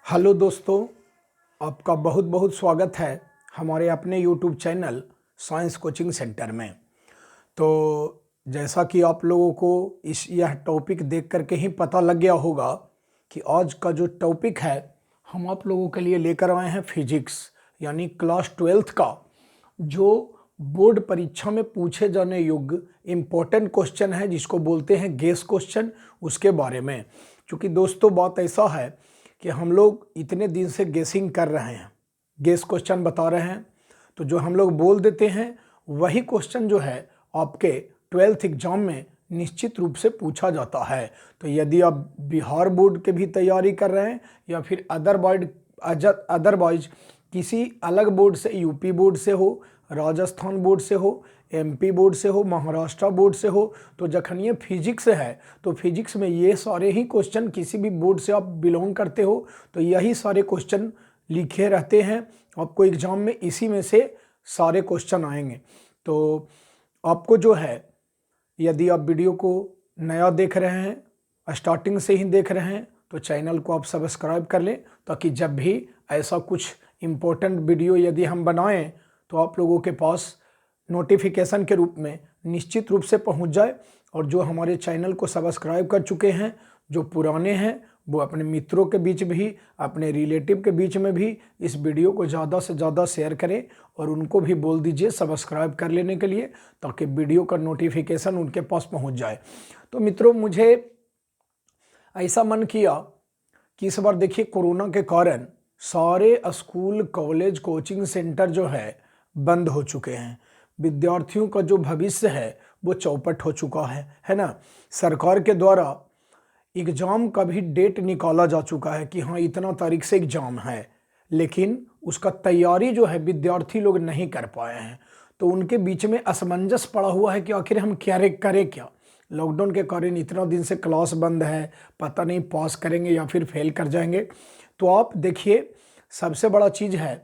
Hello दोस्तों, आपका बहुत बहुत स्वागत है हमारे अपने YouTube channel science coaching centre में। तो जैसा कि आप लोगों को यह टॉपिक देख करके ही पता लग गया होगा कि आज का जो टॉपिक है हम आप लोगों के लिए लेकर आए हैं फिजिक्स यानी क्लास 12th का जो बोर्ड परीक्षा में पूछे जाने योग्य इम्पोर्टेंट क्वेश्चन है जिसको बोलते हैं गेस क्वेश्चन, उसके बारे में। क्योंकि दोस्तों बात ऐसा है कि हम लोग इतने दिन से गेसिंग कर रहे हैं, गेस क्वेश्चन बता रहे हैं, तो जो हम लोग बोल देते हैं वही क्वेश्चन जो है आपके 12th एग्जाम में निश्चित रूप से पूछा जाता है। तो यदि आप बिहार बोर्ड के भी तैयारी कर रहे हैं या फिर अदरवाइज किसी अलग बोर्ड से, यूपी बोर्ड से हो, राजस्थान बोर्ड से हो, एमपी बोर्ड से हो, महाराष्ट्र बोर्ड से हो, तो जखन ये फिजिक्स है तो फिजिक्स में ये सारे ही क्वेश्चन, किसी भी बोर्ड से आप बिलोंग करते हो तो यही सारे क्वेश्चन लिखे रहते हैं आपको एग्जाम में, इसी में से सारे क्वेश्चन आएंगे। तो आपको जो है, यदि आप वीडियो को नया देख रहे हैं, स्टार्टिंग से ही देख रहे हैं, तो चैनल को आप सब्सक्राइब कर लें ताकि जब भी ऐसा कुछ इम्पोर्टेंट वीडियो यदि हम बनाएं तो आप लोगों के पास नोटिफिकेशन के रूप में निश्चित रूप से पहुंच जाए। और जो हमारे चैनल को सब्सक्राइब कर चुके हैं, जो पुराने हैं, वो अपने मित्रों के बीच भी, अपने रिलेटिव के बीच में भी इस वीडियो को ज़्यादा से ज़्यादा शेयर करें और उनको भी बोल दीजिए सब्सक्राइब कर लेने के लिए, ताकि वीडियो का नोटिफिकेशन उनके पास पहुंच जाए। तो मित्रों, मुझे ऐसा मन किया कि इस बार देखिए कोरोना के कारण सारे स्कूल, कॉलेज, कोचिंग सेंटर जो है बंद हो चुके हैं। विद्यार्थियों का जो भविष्य है वो चौपट हो चुका है ना। सरकार के द्वारा एग्ज़ाम का भी डेट निकाला जा चुका है कि हाँ इतना तारीख से एग्ज़ाम है, लेकिन उसका तैयारी जो है विद्यार्थी लोग नहीं कर पाए हैं। तो उनके बीच में असमंजस पड़ा हुआ है कि आखिर हम क्या करें क्या। लॉकडाउन के कारण इतना दिन से क्लास बंद है, पता नहीं पास करेंगे या फिर फेल कर जाएंगे। तो आप देखिए, सबसे बड़ा चीज़ है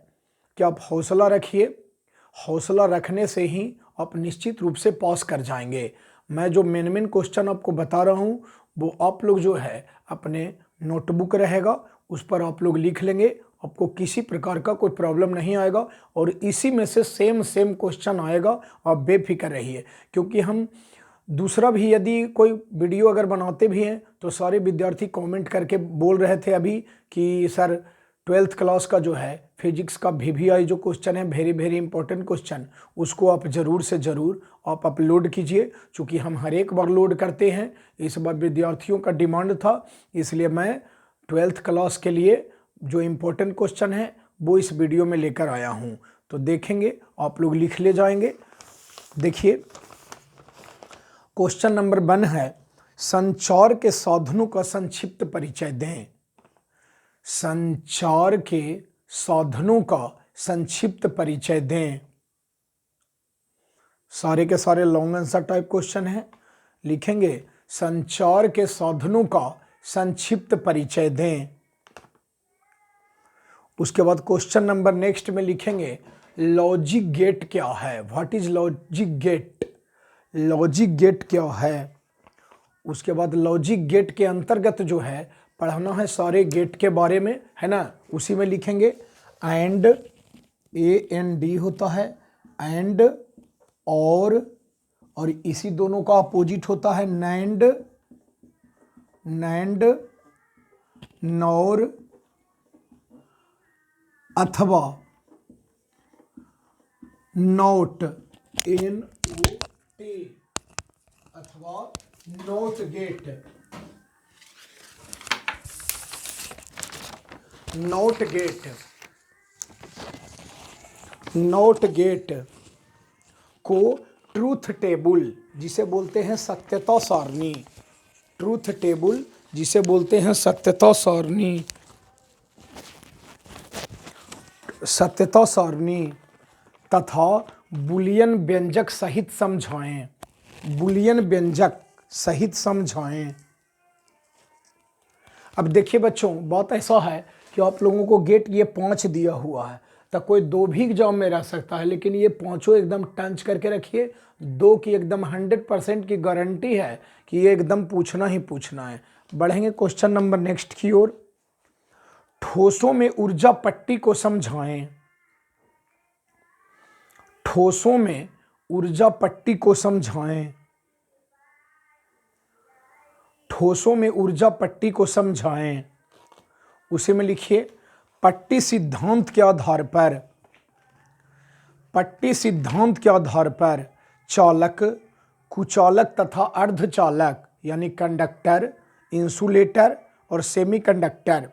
कि आप हौसला रखिए, हौसला रखने से ही आप निश्चित रूप से पास कर जाएंगे। मैं जो मेन क्वेश्चन आपको बता रहा हूँ वो आप लोग जो है अपने नोटबुक रहेगा उस पर आप लोग लिख लेंगे, आपको किसी प्रकार का कोई प्रॉब्लम नहीं आएगा और इसी में से सेम क्वेश्चन आएगा। आप बेफिक्र रहिए, क्योंकि हम दूसरा भी यदि कोई वीडियो अगर बनाते भी हैं तो सारे विद्यार्थी कमेंट करके बोल रहे थे अभी कि सर 12th क्लास का जो है फिजिक्स का VVI जो क्वेश्चन है, वेरी इंपॉर्टेंट क्वेश्चन, उसको आप ज़रूर से ज़रूर आप अपलोड कीजिए। चूँकि हम हर एक बार लोड करते हैं, इस बार विद्यार्थियों का डिमांड था, इसलिए मैं 12th क्लास के लिए जो इम्पोर्टेंट क्वेश्चन है वो इस वीडियो में लेकर आया हूँ। तो देखेंगे, आप लोग लिख ले जाएंगे। देखिए, क्वेश्चन नंबर 1 है, संचार के साधनों का संक्षिप्त परिचय दें। संचार के साधनों का संक्षिप्त परिचय दें। सारे के सारे लॉन्ग आंसर टाइप क्वेश्चन है। लिखेंगे संचार के साधनों का संक्षिप्त परिचय दें। उसके बाद क्वेश्चन नंबर नेक्स्ट में लिखेंगे लॉजिक गेट क्या है। What is logic gate, logic gate क्या है। उसके बाद लॉजिक गेट के अंतर्गत जो है पढ़ना है सारे गेट के बारे में, है ना। उसी में लिखेंगे एंड, AND होता है एंड, और इसी दोनों का अपोजिट होता है नैंड, नॉर, अथवा नोट, NOT, अथवा नोट गेट। नोट गेट को ट्रूथ टेबल जिसे बोलते हैं सत्यता सारणी, ट्रूथ टेबल जिसे बोलते हैं सत्यता सारणी तथा बुलियन व्यंजक सहित समझाएं। बुलियन व्यंजक सहित समझाएं। अब देखिए बच्चों, बात ऐसा है कि आप लोगों को गेट ये 5 दिया हुआ है, तो कोई 2 भी एग्जाम में रह सकता है, लेकिन ये 5 एकदम टंच करके रखिए। 2 की एकदम 100% की गारंटी है कि ये एकदम पूछना ही पूछना है। बढ़ेंगे क्वेश्चन नंबर नेक्स्ट की ओर। ठोसों में ऊर्जा पट्टी को समझाएं। ठोसों में ऊर्जा पट्टी को समझाएं। ठोसों में ऊर्जा पट्टी को समझाएं। उसी में लिखिए पट्टी सिद्धांत के आधार पर, पट्टी सिद्धांत के आधार पर चालक, कुचालक तथा अर्धचालक यानी कंडक्टर, इंसुलेटर और सेमीकंडक्टर,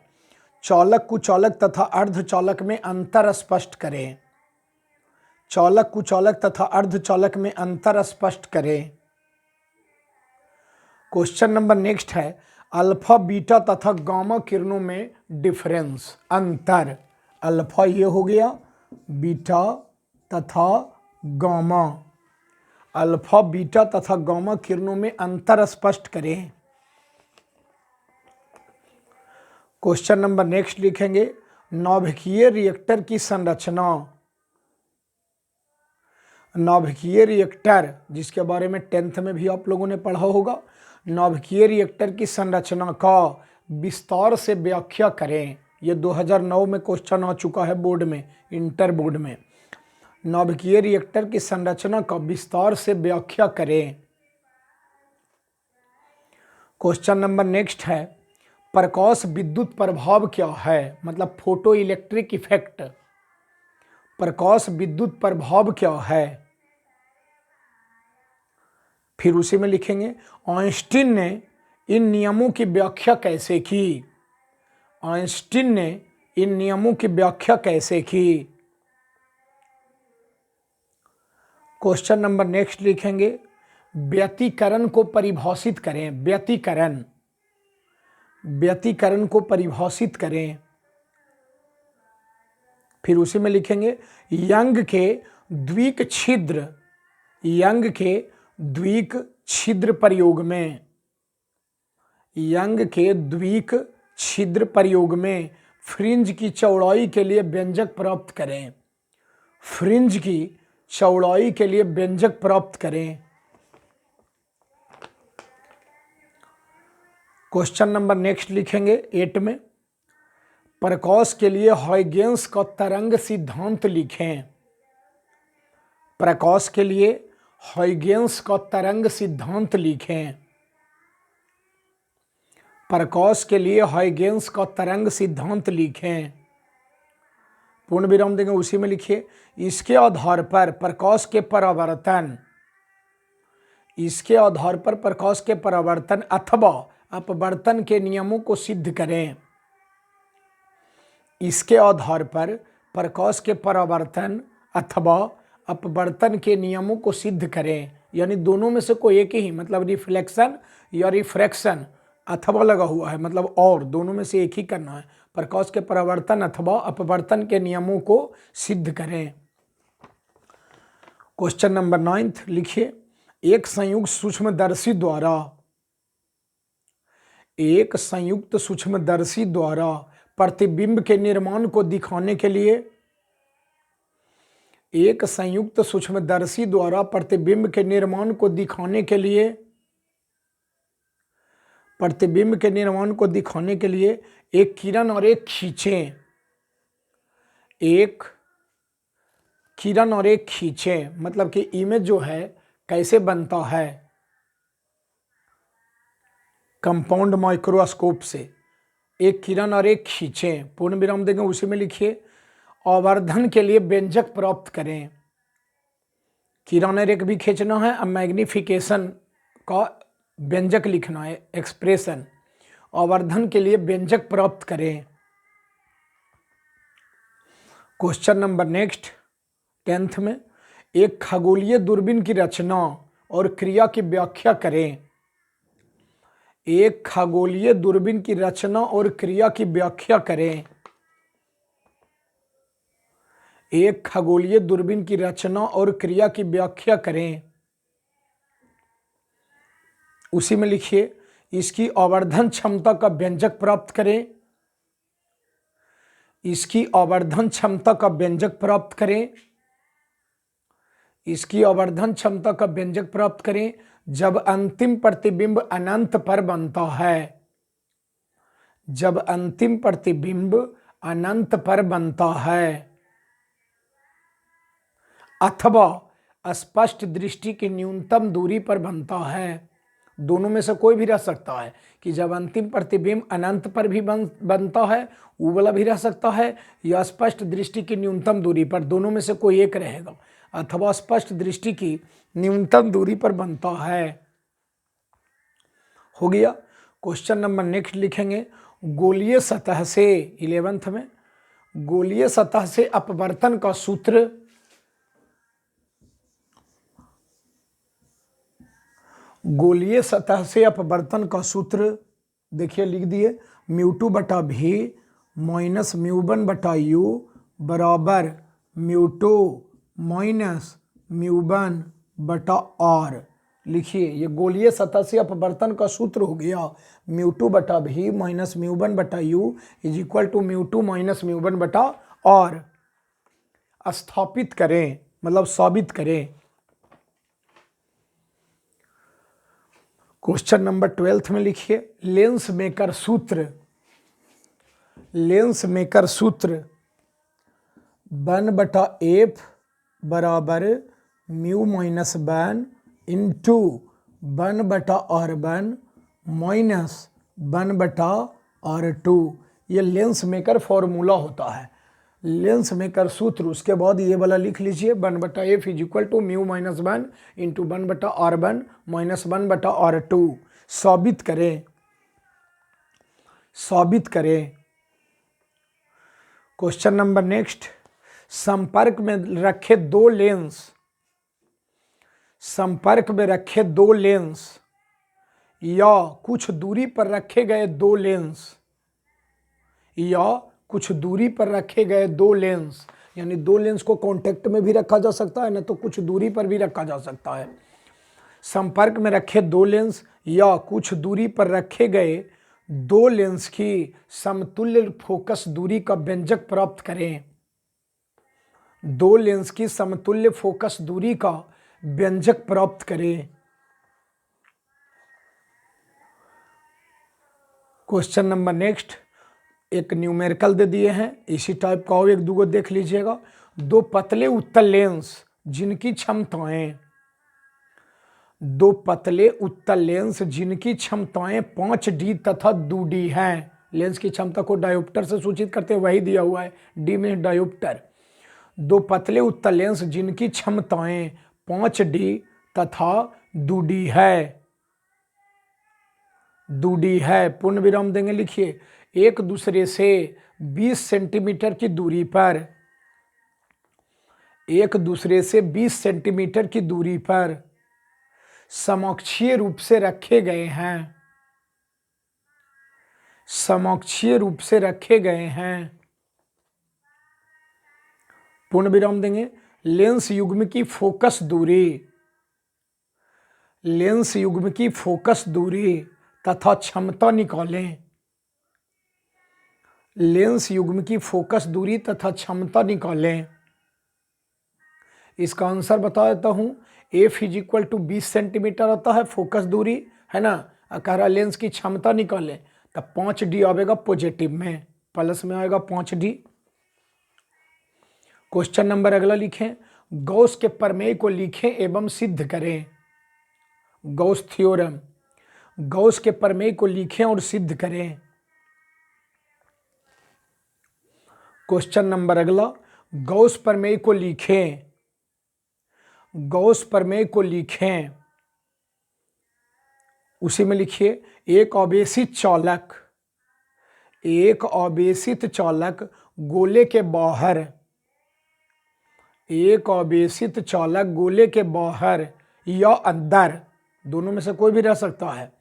चालक, कुचालक तथा अर्धचालक में अंतर स्पष्ट करें। चालक, कुचालक तथा अर्धचालक में अंतर स्पष्ट करें। क्वेश्चन नंबर नेक्स्ट है अल्फा, बीटा तथा गामा किरणों में डिफरेंस, अंतर। अल्फा ये हो गया, बीटा तथा गामा। अल्फा, बीटा तथा गामा किरणों में अंतर स्पष्ट करें। क्वेश्चन नंबर नेक्स्ट लिखेंगे नाभिकीय रिएक्टर की संरचना। नाभिकीय रिएक्टर जिसके बारे में 10th में भी आप लोगों ने पढ़ा होगा, नाभिकीय रिएक्टर की संरचना का विस्तार से व्याख्या करें। यह 2009 में क्वेश्चन आ चुका है बोर्ड में, इंटर बोर्ड में। नाभिकीय रिएक्टर की संरचना का विस्तार से व्याख्या करें। क्वेश्चन नंबर नेक्स्ट है प्रकाश विद्युत प्रभाव क्या है, मतलब फोटो इलेक्ट्रिक इफेक्ट। प्रकाश विद्युत प्रभाव क्या है। फिर उसी में लिखेंगे आइंस्टीन ने इन नियमों की व्याख्या कैसे की। आइंस्टीन ने इन नियमों की व्याख्या कैसे की। क्वेश्चन नंबर नेक्स्ट लिखेंगे व्यतिकरण को परिभाषित करें। व्यतिकरण, व्यतिकरण को परिभाषित करें। फिर उसी में लिखेंगे यंग के द्विक छिद्र, यंग के द्विक छिद्र प्रयोग में, यंग के द्विक छिद्र प्रयोग में फ्रिंज की चौड़ाई के लिए व्यंजक प्राप्त करें। फ्रिंज की चौड़ाई के लिए व्यंजक प्राप्त करें। क्वेश्चन नंबर नेक्स्ट लिखेंगे 8 में प्रकाश के लिए हाइगेंस का तरंग सिद्धांत लिखें। प्रकाश के लिए हाइगेंस का तरंग सिद्धांत लिखें। प्रकाश के लिए हाइगेंस का तरंग सिद्धांत लिखें। पूर्ण विराम देंगे, उसी में लिखिए इसके आधार पर प्रकाश के परावर्तन, इसके आधार पर प्रकाश के परावर्तन अथवा अपवर्तन के नियमों को सिद्ध करें। इसके आधार पर प्रकाश के परावर्तन अथवा अपवर्तन के नियमों को सिद्ध करें। यानी दोनों में से कोई एक ही, मतलब रिफ्लेक्शन या रिफ्रैक्शन, अथवा लगा हुआ है मतलब और, दोनों में से एक ही करना है। प्रकाश के परावर्तन अथवा अपवर्तन के नियमों को सिद्ध करें। क्वेश्चन नंबर 9 लिखिए एक संयुक्त सूक्ष्मदर्शी द्वारा, एक संयुक्त सूक्ष्मदर्शी द्वारा प्रतिबिंब के निर्माण को दिखाने के लिए, एक संयुक्त सूक्ष्मदर्शी द्वारा प्रतिबिंब के निर्माण को दिखाने के लिए, प्रतिबिंब के निर्माण को दिखाने के लिए एक किरण और एक खींचें, एक किरण और एक खींचें, मतलब कि इमेज जो है कैसे बनता है कंपाउंड माइक्रोस्कोप से। एक किरण और एक खींचें, पूर्ण विराम देंगे, उसी में लिखिए आवर्धन के लिए व्यंजक प्राप्त करें। किरण और एक भी खींचना है, अब मैग्निफिकेशन का व्यंजक लिखना है, एक्सप्रेशन। आवर्धन के लिए व्यंजक प्राप्त करें। क्वेश्चन नंबर नेक्स्ट 10th में एक खगोलीय दूरबीन की रचना और क्रिया की व्याख्या करें। एक खगोलीय दूरबीन की रचना और क्रिया की व्याख्या करें। एक खगोलीय दूरबीन की रचना और क्रिया की व्याख्या करें। उसी में लिखिए इसकी आवर्धन क्षमता का व्यंजक प्राप्त करें। इसकी आवर्धन क्षमता का व्यंजक प्राप्त करें। इसकी आवर्धन क्षमता का व्यंजक प्राप्त करें जब अंतिम प्रतिबिंब अनंत पर बनता है। जब अंतिम प्रतिबिंब अनंत पर बनता है अथवा स्पष्ट दृष्टि की न्यूनतम दूरी पर बनता है। दोनों में से कोई भी रह सकता है कि जब अंतिम प्रतिबिंब अनंत पर भी बनता है, वो वाला भी रह सकता है, या स्पष्ट दृष्टि की न्यूनतम दूरी पर, दोनों में से कोई एक रहेगा। अथवा स्पष्ट दृष्टि की न्यूनतम दूरी पर बनता है। हो गया। क्वेश्चन नंबर नेक्स्ट लिखेंगे, गोलीय सतह से 11th में गोलीय सतह से अपवर्तन का सूत्र, गोलीय सतह से अपवर्तन का सूत्र देखिए लिख दिए, μ2 बटा भी माइनस μ1 बटा यू बराबर μ2 माइनस μ1 बटा आर। लिखिए ये गोलीय सतह से अपवर्तन का सूत्र हो गया, μ2 बटा भी माइनस μ1 बटा U is equal to μ2 minus μ1 बटा आर। स्थापित करें मतलब साबित करें। क्वेश्चन नंबर 12th में लिखिए, लेंस मेकर सूत्र, लेंस मेकर सूत्र 1 बटा एफ बराबर म्यू माइनस 1 इंटू 1 बटा R1 माइनस 1 बटा R2। ये लेंस मेकर फॉर्मूला होता है, लेंस मेकर सूत्र। उसके बाद ये वाला लिख लीजिए, 1 बटा f is equal to mu minus 1 into 1 बटा R1 माइनस 1 बटा R2। साबित करें, साबित करें। क्वेश्चन नंबर नेक्स्ट, संपर्क में रखे दो लेंस, संपर्क में रखे दो लेंस या कुछ दूरी पर रखे गए दो लेंस, या कुछ दूरी पर रखे गए दो लेंस, यानी दो लेंस को कांटेक्ट में भी रखा जा सकता है ना, तो कुछ दूरी पर भी रखा जा सकता है। संपर्क में रखे दो लेंस या कुछ दूरी पर रखे गए दो लेंस की समतुल्य फोकस दूरी का व्यंजक प्राप्त करें। दो लेंस की समतुल्य फोकस दूरी का व्यंजक प्राप्त करें। क्वेश्चन नंबर नेक्स्ट, एक न्यूमेरिकल दे दिए हैं, इसी टाइप का और एक दूगो देख लीजिएगा। दो पतले उत्तल लेंस जिनकी क्षमताएं, दो पतले उत्तल लेंस जिनकी क्षमताएं 5D तथा 2D हैं। लेंस की क्षमता को डायोप्टर से सूचित करते हैं, वही दिया हुआ है, डी में डायोप्टर। दो पतले उत्तल लेंस जिनकी क्षमताएं 5D तथा 2D है, 2D है, पूर्ण विराम देंगे। लिखिए, एक दूसरे से 20 सेंटीमीटर की दूरी पर, एक दूसरे से 20 सेंटीमीटर की दूरी पर समकक्षीय रूप से रखे गए हैं, समकक्षीय रूप से रखे गए हैं। पूर्ण विराम देंगे। लेंस युग्म की फोकस दूरी, लेंस युग्म की फोकस दूरी तथा क्षमता निकालें। लेंस युग्म की फोकस दूरी तथा क्षमता निकालें। इसका आंसर बता देता हूं, f is equal to 20 centimetre आता है फोकस दूरी, है ना। कह रहा लेंस की क्षमता निकालें, तब 5D आएगा पॉजिटिव में, प्लस में आएगा 5D। क्वेश्चन नंबर अगला लिखें, गॉस के प्रमेय को लिखें एवं सिद्ध करें। गॉस थ्योरम, गॉस के प्रमेय को लिखें और सिद्ध करें। क्वेश्चन नंबर अगला, गॉस प्रमेय को लिखें, गॉस प्रमेय को लिखें। उसी में लिखिए, एक आवेशित चालक, एक आवेशित चालक गोले के बाहर, एक आवेशित चालक गोले के बाहर या अंदर, दोनों में से कोई भी रह सकता है।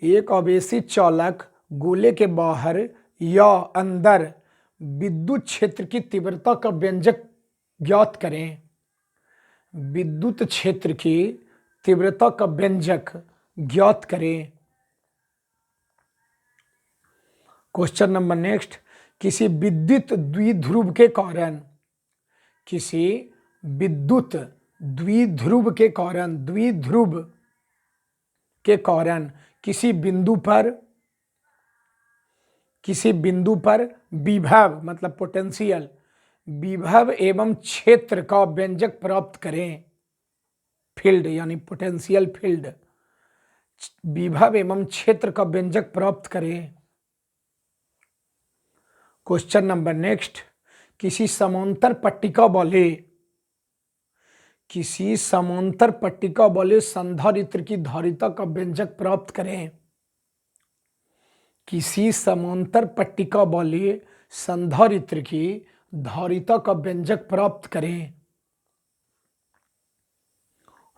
एक आवेशित चालक गोले के बाहर या अंदर विद्युत क्षेत्र की तीव्रता का व्यंजक ज्ञात करें। विद्युत क्षेत्र की तीव्रता का व्यंजक ज्ञात करें। क्वेश्चन नंबर नेक्स्ट, किसी विद्युत द्विध्रुव के कारण, किसी विद्युत द्विध्रुव के कारण, द्विध्रुव के कारण किसी बिंदु पर किसी बिंदु पर विभव मतलब पोटेंशियल, विभव एवं क्षेत्र का व्यंजक प्राप्त करें। फील्ड यानी पोटेंशियल फील्ड, विभव एवं क्षेत्र का व्यंजक प्राप्त करें। क्वेश्चन नंबर नेक्स्ट, किसी समांतर पट्टिका वाले, किसी समांतर पट्टिका वाले संधारित्र की धारिता का व्यंजक प्राप्त करें। किसी समांतर पट्टिका वाले संधारित्र की धारिता का व्यंजक प्राप्त करें।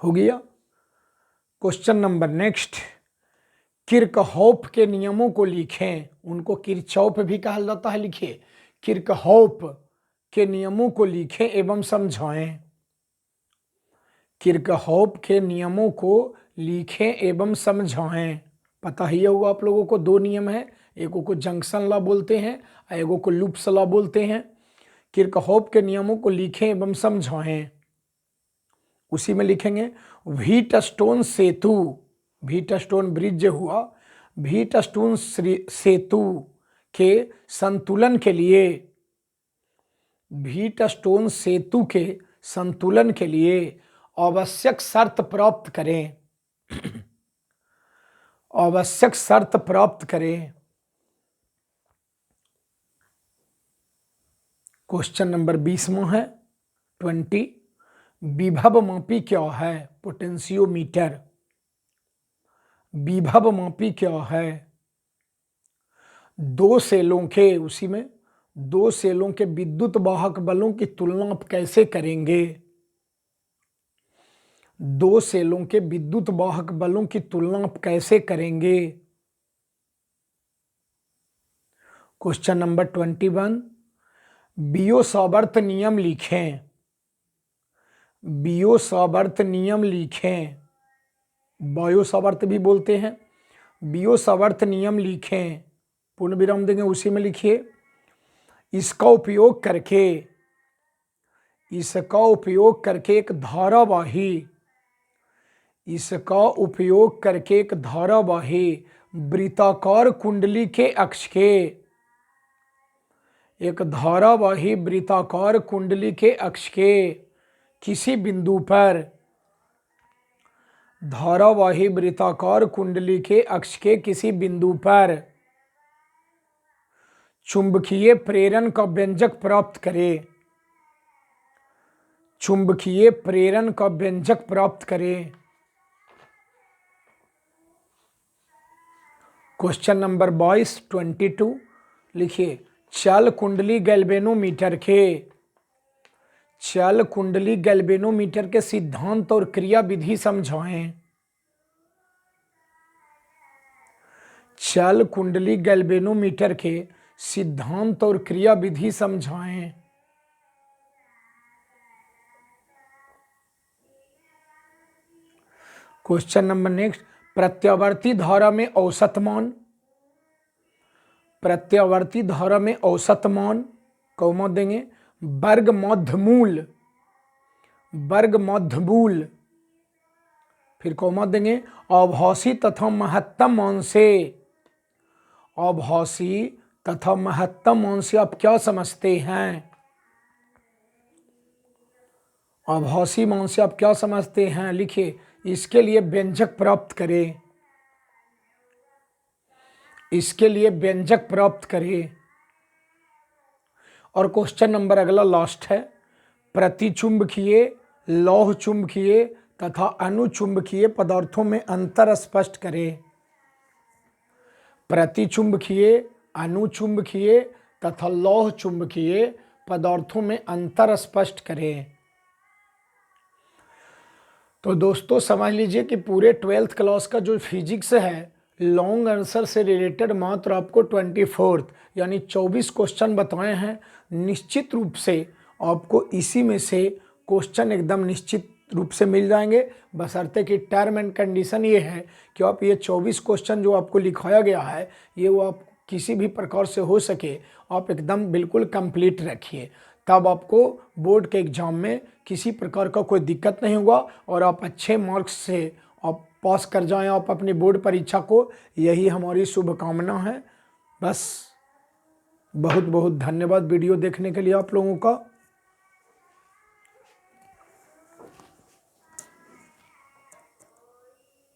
हो गया। क्वेश्चन नंबर नेक्स्ट, किरचॉफ के नियमों को लिखें। उनको किरचॉफ भी कहा जाता है, लिखिए किरचॉफ के नियमों को लिखें एवं समझाएं। किरचॉफ के नियमों को लिखें एवं समझाएं। पता ही होगा आप लोगों को, दो नियम है, एक को जंक्शन लॉ बोलते हैं और एक को लूप्स लॉ बोलते हैं। किरचॉफ के नियमों को लिखें एवं समझाएं। उसी में लिखेंगे व्हीटस्टोन सेतु, व्हीटस्टोन ब्रिज हुआ, व्हीटस्टोन सेतु के संतुलन के लिए, व्हीटस्टोन सेतु के संतुलन के लिए आवश्यक शर्त प्राप्त करें। आवश्यक शर्त प्राप्त करें। क्वेश्चन नंबर 20वां है 20, विभव मापी क्या है? पोटेंशियोमीटर। विभव मापी क्या है? दो सेलों के, उसी में दो सेलों के विद्युत वाहक बलों की तुलना आप कैसे करेंगे? दो सेलों के विद्युत वाहक बलों की तुलना आप कैसे करेंगे? क्वेश्चन नंबर 21, बियो-सावर्त नियम लिखें। बियो-सावर्त नियम लिखें, बायो-सावर्त भी बोलते हैं। बियो-सावर्त नियम लिखें, पूर्ण विराम देंगे, उसी में लिखिए इसका उपयोग करके, इसका उपयोग करके एक धारावाही, इसका उपयोग करके एक धारावाही वृत्ताकार कुंडली के अक्ष के, एक धारावाही वृत्ताकार कुंडली के अक्ष के किसी बिंदु पर, धारावाही वृत्ताकार कुंडली के अक्ष के किसी बिंदु पर चुंबकीय प्रेरण का व्यंजक प्राप्त करें। चुंबकीय प्रेरण का व्यंजक प्राप्त करें। क्वेश्चन नंबर 22 लिखिए चल कुंडली गैल्वेनोमीटर के, चल कुंडली गैल्वेनोमीटर के सिद्धांत और क्रिया विधि समझाएं। चल कुंडली गैल्वेनोमीटर के सिद्धांत और क्रिया विधि समझाएं। क्वेश्चन नंबर नेक्स्ट, प्रत्यावर्ती धारा में औसत मान, प्रत्यावर्ती धारा में औसत मान कौमा देंगे वर्ग मध्यमूल, वर्ग मध्यमूल, फिर कौमा देंगे आभासी तथा महत्तम मान से। आभासी तथा महत्तम मान से आप क्या समझते हैं? आभासी मान से आप क्या समझते हैं? लिखिए इसके लिए व्यंजक प्राप्त करें, इसके लिए व्यंजक प्राप्त करें। और क्वेश्चन नंबर अगला लास्ट है, प्रतिचुंबकीय, लौह चुंबकीय तथा अनुचुंबकीय पदार्थों में अंतर स्पष्ट करें। प्रतिचुंबकीय, अनुचुंबकीय तथा लौह चुंबकीय पदार्थों में अंतर स्पष्ट करें। तो दोस्तों समझ लीजिए कि पूरे 12th क्लास का जो फिजिक्स है, लॉन्ग आंसर से रिलेटेड मात्र आपको 24 यानी 24 क्वेश्चन बताए हैं। निश्चित रूप से आपको इसी में से क्वेश्चन एकदम निश्चित रूप से मिल जाएंगे, बशर्ते कि टर्म एंड कंडीशन ये है कि आप ये 24 क्वेश्चन जो आपको लिखाया गया है ये वो आप किसी भी प्रकार से हो सके आप एकदम बिल्कुल कंप्लीट रखिए, तब आपको बोर्ड के एग्ज़ाम में किसी प्रकार का कोई दिक्कत नहीं होगा और आप अच्छे मार्क्स से आप पास कर जाएं आप अपनी बोर्ड परीक्षा को। यही हमारी शुभकामना है। बस बहुत बहुत धन्यवाद वीडियो देखने के लिए आप लोगों का।